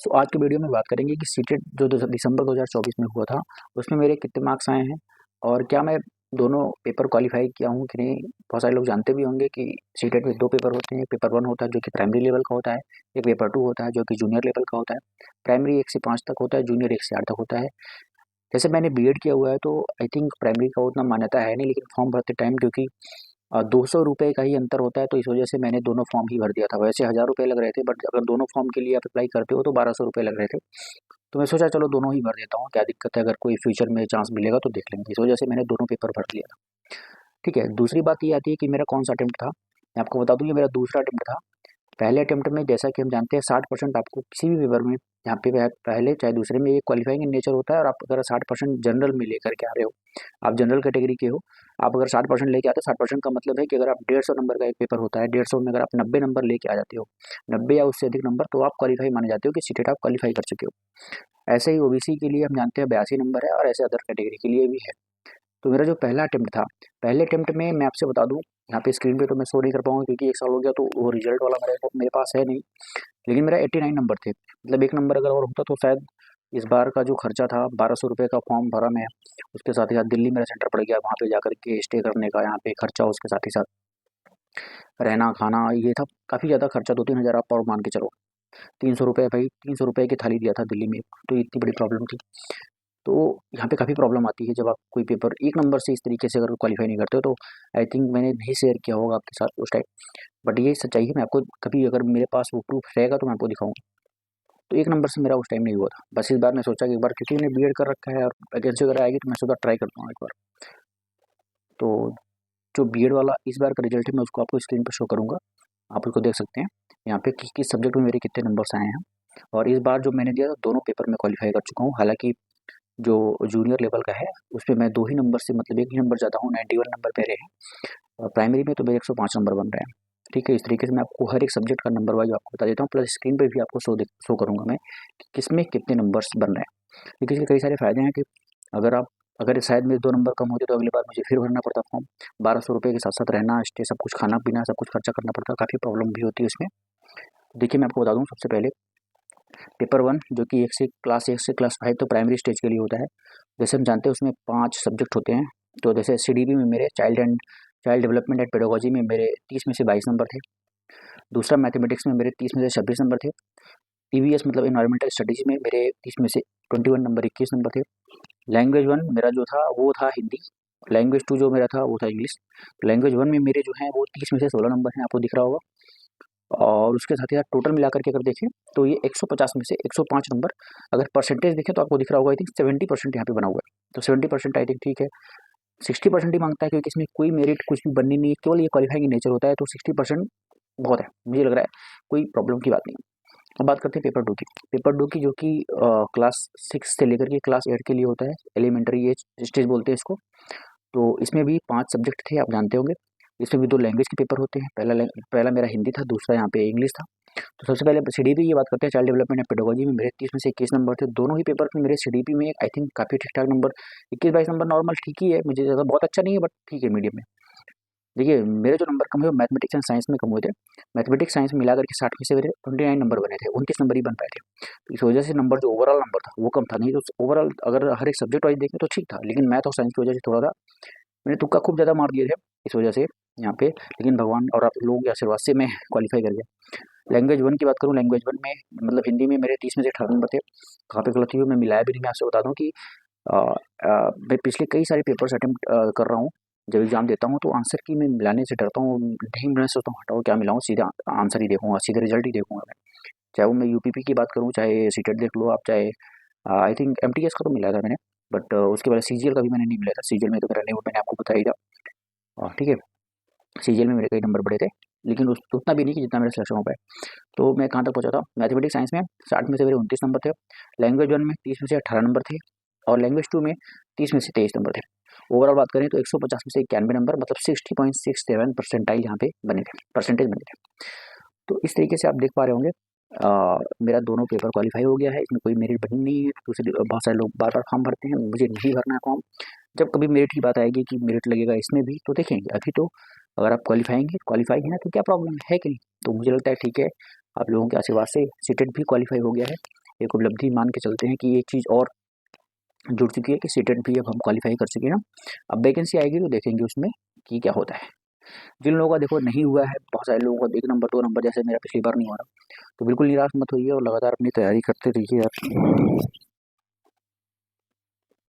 सो आज की वीडियो में बात करेंगे कि सीटेट जो दिसंबर 2024 में हुआ था, उसमें मेरे कितने मार्क्स आए हैं और क्या मैं दोनों पेपर क्वालिफाई किया हूँ कि नहीं। बहुत सारे लोग जानते भी होंगे कि सीटेट में 2 पेपर होते हैं। पेपर 1 होता है जो कि प्राइमरी लेवल का होता है, एक पेपर 2 होता है जो कि जूनियर लेवल का होता है। प्राइमरी 1 से 5 तक होता है, जूनियर 1 से 8 तक होता है। जैसे मैंने बीएड किया हुआ है तो आई थिंक प्राइमरी का उतना मान्यता है नहीं, लेकिन फॉर्म भरते टाइम क्योंकि 200 रुपये का ही अंतर होता है, तो इस वजह से मैंने दोनों फॉर्म ही भर दिया था। वैसे 1000 रुपये लग रहे थे, बट अगर दोनों फॉर्म के लिए आप अप्लाई करते हो तो 1200 रुपये लग रहे थे। तो मैं सोचा चलो दोनों ही भर देता हूँ, क्या दिक्कत है, अगर कोई फ्यूचर में चांस मिलेगा तो देख लेंगे। इस वजह से मैंने दोनों पेपर भर लिया था। ठीक है, दूसरी बात ये आती है कि मेरा कौन सा अटेम्प्ट था। मैं आपको बता दूं, ये मेरा दूसरा अटेम्प्ट था। पहले अटेम्प्ट में जैसा कि हम जानते हैं 60% आपको किसी भी पेपर में, यहाँ पे पहले चाहे दूसरे में, ये क्वालिफाइंग इन नेचर होता है। और आप अगर 60% जनरल में लेकर के आ रहे हो, आप जनरल कैटेगरी के हो, आप अगर 60% लेके आते हो, 60% का मतलब है कि अगर आप 150 नंबर का एक पेपर होता है, 150 में अगर आप 90 नंबर लेके आ जाते हो, 90 या उससे अधिक नंबर, तो आप क्वालिफाई माने जाते हो कि सीटेट आप क्वालिफाई कर चुके हो। ऐसे ही ओबीसी के लिए हम जानते हैं 82 नंबर है, और ऐसे अदर कैटेगरी के लिए भी है। तो मेरा जो पहला अटेम्प्ट था, पहले अटेम्प्ट में मैं आपसे बता दूं, यहाँ पे स्क्रीन पे तो मैं शो नहीं कर पाऊंगा क्योंकि 1 साल हो गया, तो वो रिजल्ट वाला मेरे पास है नहीं। लेकिन मेरा 89 नंबर थे, मतलब 1 नंबर अगर और होता तो शायद इस बार का जो खर्चा था, 1200 रुपये का फॉर्म भरा मैं, उसके साथ ही साथ दिल्ली मेरा सेंटर पड़ गया, वहाँ पे जाकर के स्टे करने का यहाँ पे खर्चा, उसके साथ ही साथ रहना खाना, ये था काफ़ी ज़्यादा खर्चा। 2-3 हज़ार आप और मान के चलो। 300 रुपये भाई, 300 रुपये की थाली दिया था दिल्ली में, तो इतनी बड़ी प्रॉब्लम थी। तो यहाँ पे काफ़ी प्रॉब्लम आती है जब आप कोई पेपर 1 नंबर से इस तरीके से अगर क्वालिफाई नहीं करते हो। तो आई थिंक मैंने नहीं शेयर किया होगा आपके साथ उस टाइम, बट ये सच्चाई है। मैं आपको कभी अगर मेरे पास वो प्रूफ रहेगा तो मैं आपको दिखाऊंगा। तो 1 नंबर से मेरा उस टाइम नहीं हुआ था। बस इस बार मैं सोचा कि एक बार, क्योंकि मैंने बीएड कर रखा है और वैकेंसी वगैरह आएगी, तो मैं सोचा ट्राई करता हूँ एक बार। तो जो बीएड वाला इस बार का रिजल्ट है, मैं उसको आपको स्क्रीन पर शो करूँगा, आप उसको देख सकते हैं यहाँ पे किस किस सब्जेक्ट में मेरे कितने नंबर्स आए हैं। और इस बार जो मैंने दिया था, दोनों पेपर में क्वालिफाई कर चुका हूँ। हालांकि जो जूनियर लेवल का है उसमें मैं 2 ही नंबर से, मतलब 1 ही नंबर ज़्यादा हूँ, 91 नंबर मेरे हैं। और प्राइमरी में तो मेरे 105 नंबर बन रहे हैं। ठीक है, इस तरीके से मैं आपको हर एक सब्जेक्ट का नंबर वाइज आपको बता देता हूँ, प्लस स्क्रीन पे भी आपको शो करूँगा मैं कि किसमें कितने नंबर्स बन रहे हैं। क्योंकि इसके कई सारे फ़ायदे हैं कि अगर शायद मेरे 2 नंबर कम होते तो अगली बार मुझे फिर भरना पड़ता फॉर्म। 1200 रुपये के साथ साथ रहना, स्टे, सब कुछ, खाना पीना, सब कुछ खर्चा करना पड़ता है, काफ़ी प्रॉब्लम भी होती है उसमें। देखिए मैं आपको बता दूँ, सबसे पहले पेपर 1 जो कि 1 से क्लास 5 तो प्राइमरी स्टेज के लिए होता है। जैसे हम जानते हैं उसमें 5 सब्जेक्ट होते हैं। तो जैसे सीडीपी में मेरे चाइल्ड डेवलपमेंट एंड पेडागोजी में मेरे 30 में से 22 नंबर थे। दूसरा मैथमेटिक्स में मेरे 30 में से 26 नंबर थे। ईवीएस मतलब एनवायरमेंटल स्टडीज में मेरे 30 में से 21 नंबर, 21 नंबर थे। लैंग्वेज 1 मेरा जो था वो था हिंदी। लैंग्वेज 2 जो मेरा था वो था इंग्लिश। लैंग्वेज 1 में मेरे जो हैं वो 30 में से 16 नंबर हैं, आपको दिख रहा होगा। और उसके साथ ही साथ टोटल मिलाकर के अगर देखें तो ये 150 में से 105 नंबर। अगर परसेंटेज देखें तो आपको दिख रहा होगा, आई थिंक 70% यहाँ पे बना हुआ है। तो 70% आई थिंक ठीक है। 60% ही मांगता है क्योंकि इसमें कोई मेरिट कुछ भी बननी नहीं है, केवल ये क्वालिफाइंग इन नेचर होता है। तो 60% बहुत है, मुझे लग रहा है कोई प्रॉब्लम की बात नहीं है। अब बात करते हैं पेपर 2 की। पेपर 2 की जो कि क्लास 6 से लेकर के क्लास 8 के लिए होता है, एलिमेंट्री एज स्टेज बोलते हैं इसको। तो इसमें भी 5 सब्जेक्ट थे, आप जानते होंगे। इसमें भी 2 लैंग्वेज के पेपर होते हैं। पहला मेरा हिंदी था, दूसरा यहाँ पे इंग्लिश था। तो सबसे पहले सीडीपी की बात करते हैं। चाइल्ड डेवलपमेंट एंड पेडागोजी में मेरे 30 में से 21 नंबर थे। दोनों ही पेपर में मेरे सीडीपी में आई थिंक काफ़ी ठीक-ठाक नंबर, 21-22 नंबर नॉर्मल ठीक ही है। मुझे ज़्यादा बहुत अच्छा नहीं है, बट ठीक है, मीडियम में। देखिए मेरे जो नंबर कम हुए वो मैथमेटिक्स एंड साइंस में कम हुए थे। मैथमेटिक्स साइंस में मिलाकर के 60 में से मेरे 29 नंबर बने थे, 29 नंबर ही बन पाए थे। तो इस वजह से नंबर, जो ओवरऑल नंबर था वो कम था। नहीं तो ओवरऑल अगर हर एक सब्जेक्ट वाइज देखें तो ठीक था, लेकिन मैथ और साइंस की वजह से थोड़ा सा मैंने तुक्का खूब ज़्यादा मार दिए थे इस वजह से यहाँ पे। लेकिन भगवान और आप लोगों के आशीर्वाद से मैं क्वालिफाई कर गया। लैंग्वेज 1 की बात करूँ, लैंग्वेज 1 में मतलब हिंदी में मेरे 30 में से 18 नंबर थे। कहाँ पे गलती हुई मैं मिलाया भी नहीं। मैं आपसे बता दूँ कि मैं पिछले कई सारे पेपर्स अटेम्प्ट कर रहा हूँ। जब एग्जाम देता हूँ तो आंसर की मैं मिलाने से डरता हूँ, नहीं मिलाने से सोचता हूँ हटाओ क्या मिलाऊँ, सीधा आंसर ही देखूंगा, सीधे रिजल्ट ही देखूंगा मैं। चाहे वो मैं यूपीपी की बात करूँ, चाहे सीटेट देख लो आप, चाहे आई थिंक एमटीएस का तो मिला था मैंने, बट उसके बाद सीजीएल का भी मैंने नहीं मिला था। सीजीएल में तो मेरा नहीं हुआ, मैंने आपको बताया ही था। ठीक है, सीजीएल में मेरे कई नंबर बढ़े थे, लेकिन उतना भी नहीं कि जितना मेरा सिलेक्शन हो पाए। तो मैं कहाँ तक पहुँचा था, मैथमेटिक्स साइंस में 60 में से मेरे 29 नंबर थे। लैंग्वेज 1 में 30 में से 18 नंबर थे। और लैंग्वेज 2 में 30 में से 23 नंबर थे। ओवरऑल बात करें तो 150 में से 91 नंबर, मतलब 60.67 परसेंटाइल यहाँ पे बने थे, परसेंटेज बने थे। तो इस तरीके से आप देख पा रहे होंगे मेरा दोनों पेपर क्वालिफाई हो गया है, इसमें कोई मेरिट बनी नहीं है। दूसरे बहुत सारे लोग बार बार फॉर्म भरते हैं, मुझे नहीं भरना है फॉर्म। जब कभी मेरिट की बात आएगी कि मेरिट लगेगा इसमें भी, तो देखेंगे। अभी तो अगर आप क्वालिफाई है ना, तो क्या प्रॉब्लम है कि नहीं। तो मुझे लगता है ठीक है, आप लोगों के आशीर्वाद से सीटेट भी क्वालिफाई हो गया है। एक उपलब्धि मान के चलते हैं कि एक चीज़ और जुड़ चुकी है कि सीटेट भी अब हम क्वालिफाई कर चुके हैं। अब वैकेंसी आएगी तो देखेंगे उसमें कि क्या होता है। जिन लोगों का देखो नहीं हुआ है, बहुत सारे लोगों का 1 नंबर 2 नंबर जैसे मेरा पिछली बार नहीं हुआ था, तो बिल्कुल निराश मत होइए और लगातार अपनी तैयारी करते रहिए आप।